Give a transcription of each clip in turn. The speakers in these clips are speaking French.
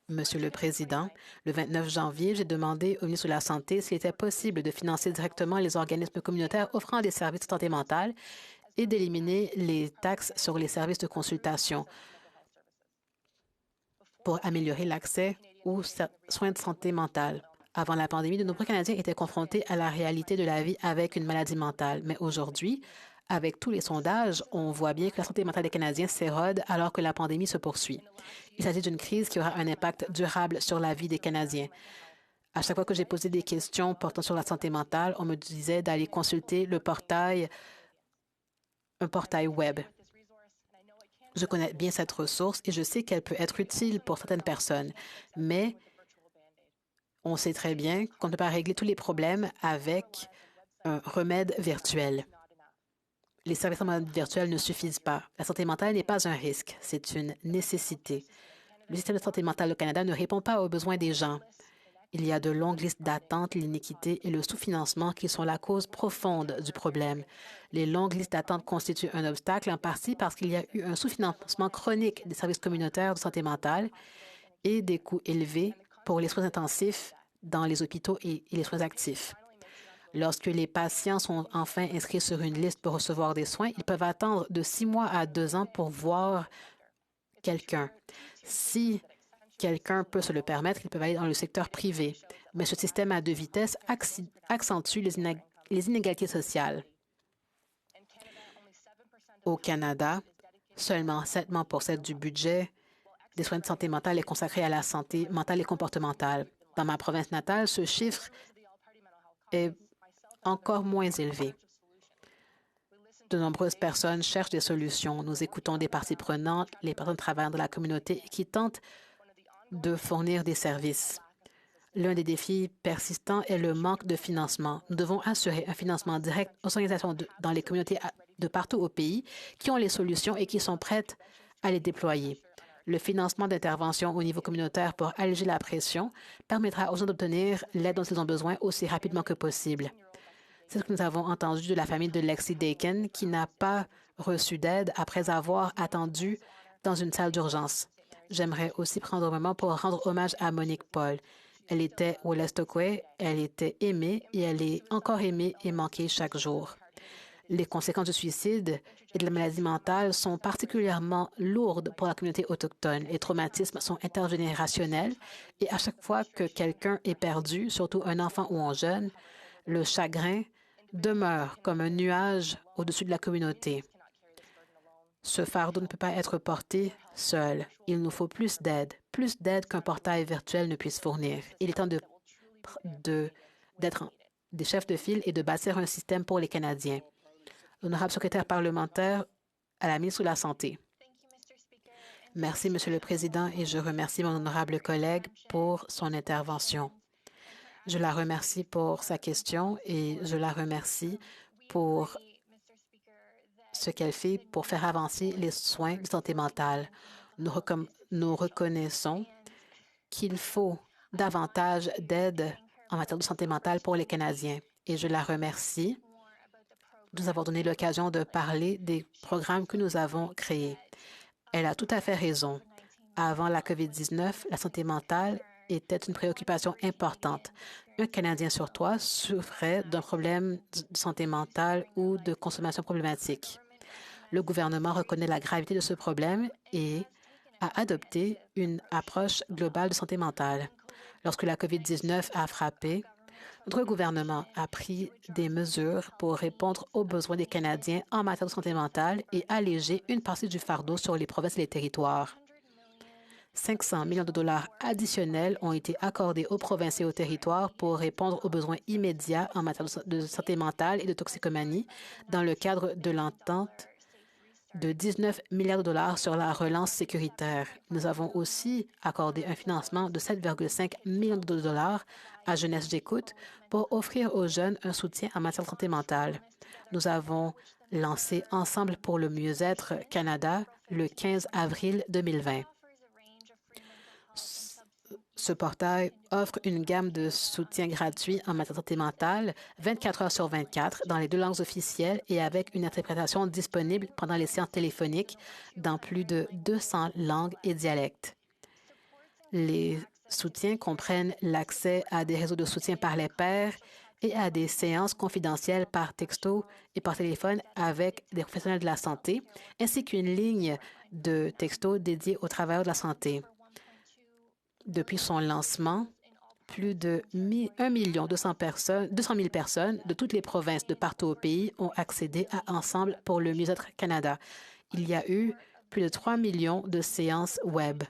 Monsieur le Président, le 29 janvier, j'ai demandé au ministre de la Santé s'il était possible de financer directement les organismes communautaires offrant des services de santé mentale et d'éliminer les taxes sur les services de consultation pour améliorer l'accès aux soins de santé mentale. Avant la pandémie, de nombreux Canadiens étaient confrontés à la réalité de la vie avec une maladie mentale. Mais aujourd'hui, avec tous les sondages, on voit bien que la santé mentale des Canadiens s'érode alors que la pandémie se poursuit. Il s'agit d'une crise qui aura un impact durable sur la vie des Canadiens. À chaque fois que j'ai posé des questions portant sur la santé mentale, on me disait d'aller consulter un portail web. Je connais bien cette ressource et je sais qu'elle peut être utile pour certaines personnes, mais on sait très bien qu'on ne peut pas régler tous les problèmes avec un remède virtuel. Les services en mode virtuel ne suffisent pas. La santé mentale n'est pas un risque, c'est une nécessité. Le système de santé mentale au Canada ne répond pas aux besoins des gens. Il y a de longues listes d'attente, l'iniquité et le sous-financement qui sont la cause profonde du problème. Les longues listes d'attente constituent un obstacle en partie parce qu'il y a eu un sous-financement chronique des services communautaires de santé mentale et des coûts élevés pour les soins intensifs dans les hôpitaux et les soins actifs. Lorsque les patients sont enfin inscrits sur une liste pour recevoir des soins, ils peuvent attendre de 6 mois à 2 ans pour voir quelqu'un. Si quelqu'un peut se le permettre, ils peuvent aller dans le secteur privé. Mais ce système à deux vitesses accentue les inégalités sociales. Au Canada, seulement 7 du budget des soins de santé mentale est consacré à la santé mentale et comportementale. Dans ma province natale, ce chiffre est encore moins élevé. De nombreuses personnes cherchent des solutions. Nous écoutons des parties prenantes, les personnes travaillant dans la communauté qui tentent de fournir des services. L'un des défis persistants est le manque de financement. Nous devons assurer un financement direct aux organisations dans les communautés de partout au pays qui ont les solutions et qui sont prêtes à les déployer. Le financement d'interventions au niveau communautaire pour alléger la pression permettra aux gens d'obtenir l'aide dont ils ont besoin aussi rapidement que possible. C'est ce que nous avons entendu de la famille de Lexi Dakin, qui n'a pas reçu d'aide après avoir attendu dans une salle d'urgence. J'aimerais aussi prendre un moment pour rendre hommage à Monique Paul. Elle était au Wolastoqey, elle était aimée et elle est encore aimée et manquée chaque jour. Les conséquences du suicide et de la maladie mentale sont particulièrement lourdes pour la communauté autochtone. Les traumatismes sont intergénérationnels et à chaque fois que quelqu'un est perdu, surtout un enfant ou un jeune, le chagrin demeure comme un nuage au-dessus de la communauté. Ce fardeau ne peut pas être porté seul. Il nous faut plus d'aide qu'un portail virtuel ne puisse fournir. Il est temps d'être des chefs de file et de bâtir un système pour les Canadiens. Honorable secrétaire parlementaire à la ministre de la Santé. Merci, Monsieur le Président, et je remercie mon honorable collègue pour son intervention. Je la remercie pour sa question et je la remercie pour ce qu'elle fait pour faire avancer les soins de santé mentale. Nous reconnaissons qu'il faut davantage d'aide en matière de santé mentale pour les Canadiens et je la remercie de nous avoir donné l'occasion de parler des programmes que nous avons créés. Elle a tout à fait raison. Avant la COVID-19, la santé mentale était une préoccupation importante. Un Canadien sur 3 souffrait d'un problème de santé mentale ou de consommation problématique. Le gouvernement reconnaît la gravité de ce problème et a adopté une approche globale de santé mentale. Lorsque la COVID-19 a frappé, notre gouvernement a pris des mesures pour répondre aux besoins des Canadiens en matière de santé mentale et alléger une partie du fardeau sur les provinces et les territoires. 500 millions de dollars additionnels ont été accordés aux provinces et aux territoires pour répondre aux besoins immédiats en matière de santé mentale et de toxicomanie dans le cadre de l'entente de 19 milliards de dollars sur la relance sécuritaire. Nous avons aussi accordé un financement de 7,5 millions de dollars à Jeunesse J'écoute pour offrir aux jeunes un soutien en matière de santé mentale. Nous avons lancé Ensemble pour le mieux-être Canada le 15 avril 2020. Ce portail offre une gamme de soutien gratuit en matière de santé mentale 24 heures sur 24 dans les 2 langues officielles et avec une interprétation disponible pendant les séances téléphoniques dans plus de 200 langues et dialectes. Les soutiens comprennent l'accès à des réseaux de soutien par les pairs et à des séances confidentielles par texto et par téléphone avec des professionnels de la santé, ainsi qu'une ligne de texto dédiée aux travailleurs de la santé. Depuis son lancement, plus de 200 000 personnes de toutes les provinces de partout au pays ont accédé à Ensemble pour le mieux-être Canada. Il y a eu plus de 3 millions de séances web.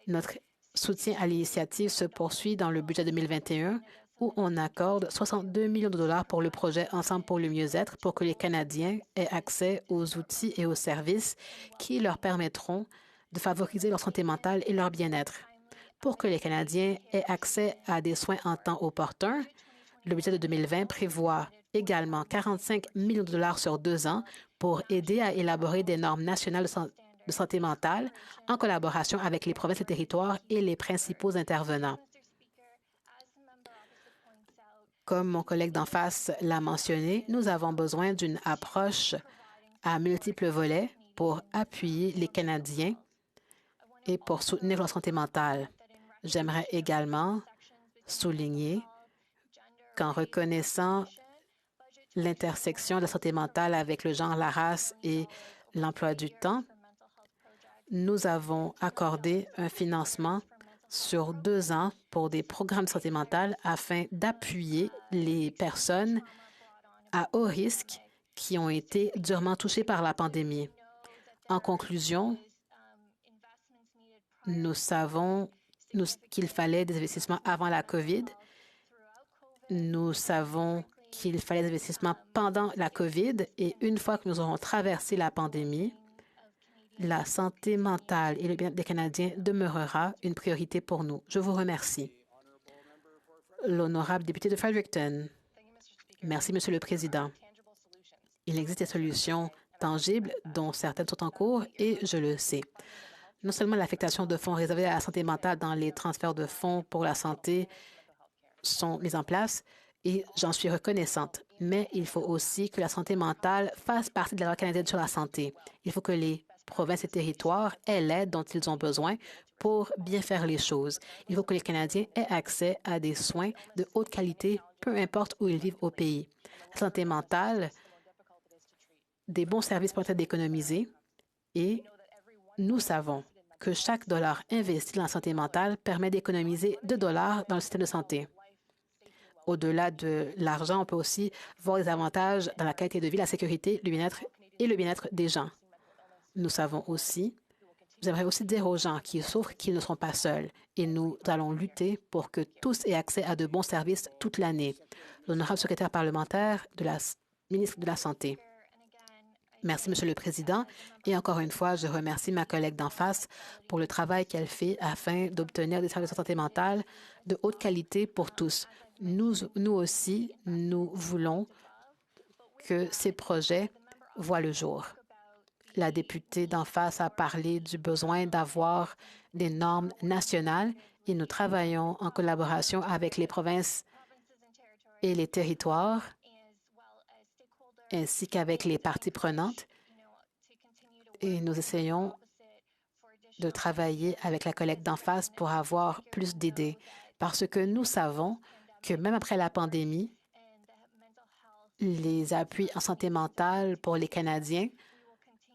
Notre soutien à l'initiative se poursuit dans le budget 2021 où on accorde 62 millions de dollars pour le projet Ensemble pour le mieux-être pour que les Canadiens aient accès aux outils et aux services qui leur permettront de favoriser leur santé mentale et leur bien-être. Pour que les Canadiens aient accès à des soins en temps opportun, le budget de 2020 prévoit également 45 millions de dollars sur 2 ans pour aider à élaborer des normes nationales de santé mentale en collaboration avec les provinces et territoires et les principaux intervenants. Comme mon collègue d'en face l'a mentionné, nous avons besoin d'une approche à multiples volets pour appuyer les Canadiens et pour soutenir leur santé mentale. J'aimerais également souligner qu'en reconnaissant l'intersection de la santé mentale avec le genre, la race et l'emploi du temps, nous avons accordé un financement sur 2 ans pour des programmes de santé mentale afin d'appuyer les personnes à haut risque qui ont été durement touchées par la pandémie. En conclusion, nous savons qu'il fallait des investissements avant la COVID. Nous savons qu'il fallait des investissements pendant la COVID et une fois que nous aurons traversé la pandémie, la santé mentale et le bien-être des Canadiens demeurera une priorité pour nous. Je vous remercie. L'honorable député de Fredericton. Merci, Monsieur le Président. Il existe des solutions tangibles dont certaines sont en cours et je le sais. Non seulement l'affectation de fonds réservés à la santé mentale dans les transferts de fonds pour la santé sont mis en place et j'en suis reconnaissante, mais il faut aussi que la santé mentale fasse partie de la loi canadienne sur la santé. Il faut que les provinces et territoires aient l'aide dont ils ont besoin pour bien faire les choses. Il faut que les Canadiens aient accès à des soins de haute qualité, peu importe où ils vivent au pays. La santé mentale, des bons services peuvent être économisés et nous savons que chaque dollar investi dans la santé mentale permet d'économiser 2 dollars dans le système de santé. Au-delà de l'argent, on peut aussi voir des avantages dans la qualité de vie, la sécurité, le bien-être et le bien-être des gens. Nous aimerons aussi dire aux gens qui souffrent qu'ils ne sont pas seuls et nous allons lutter pour que tous aient accès à de bons services toute l'année. L'honorable secrétaire parlementaire de la ministre de la Santé. Merci, Monsieur le Président. Et encore une fois, je remercie ma collègue d'en face pour le travail qu'elle fait afin d'obtenir des services de santé mentale de haute qualité pour tous. Nous aussi, nous voulons que ces projets voient le jour. La députée d'en face a parlé du besoin d'avoir des normes nationales et nous travaillons en collaboration avec les provinces et les territoires ainsi qu'avec les parties prenantes et nous essayons de travailler avec la collègue d'en face pour avoir plus d'idées parce que nous savons que même après la pandémie, les appuis en santé mentale pour les Canadiens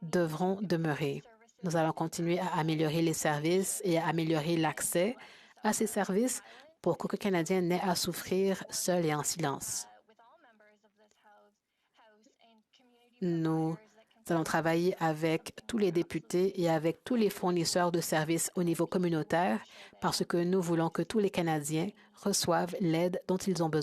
devront demeurer. Nous allons continuer à améliorer les services et à améliorer l'accès à ces services pour qu'aucun Canadien n'ait à souffrir seul et en silence. Nous allons travailler avec tous les députés et avec tous les fournisseurs de services au niveau communautaire parce que nous voulons que tous les Canadiens reçoivent l'aide dont ils ont besoin.